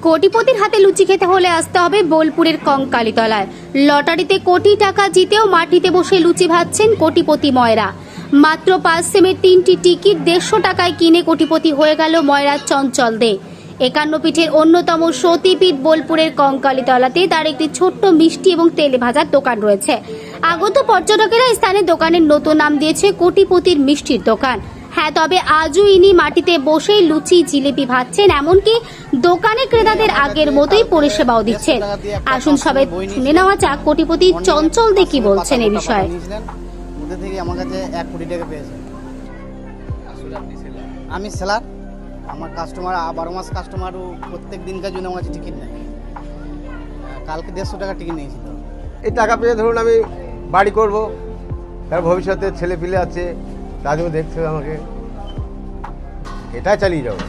কোটিপতির হাতে লুচি খেতে হলে আসতে হবে বোলপুরের কঙ্কালীতলায়। লটারিতে কোটি টাকা জিতেও মাটিতে বসে লুচি ভাজছেন কোটিপতি ময়রা। মাত্র 5 সেমের 3টি টিকিট 150 টাকায় কিনে কোটিপতি হয়ে গেল ময়রার চঞ্চল দে। 51 পিঠের অন্যতম সতীপীঠ বোলপুরের কঙ্কালীতলাতে তার একটি ছোট্ট মিষ্টি এবং তেলে ভাজার দোকান রয়েছে। আগত পর্যটকেরা স্থানে দোকানের নতুন নাম দিয়েছে কোটিপতির মিষ্টির দোকান। হ্যাঁ, তবে আজও ইনি মাটিতে বসেই লুচি জিলিপি ভাজছেন, এমনকি দোকানে ক্রেতাদের আগের মতোই পরিষেবাও দিচ্ছেন। আসুন সবাই শুনে নেওয়া যাক কোটিপতি চঞ্চল দে কি বলছেন এই বিষয়ে। আমার কাছে 1 কোটি টাকা পেয়েছে। আমি সেলার, আমার কাস্টমার 12 মাস কাস্টমারও প্রত্যেক দিনকার জন্য আমার কাছে টিকিট নেয়। কালকে 150 টাকা টিকিট নিয়েছিল। এই টাকা পেয়ে ধরুন আমি বাড়ি করব, তার ভবিষ্যতে ছেলে পিলে আছে, তাদেরও দেখতে হবে আমাকে, এটা চালিয়ে যাবো।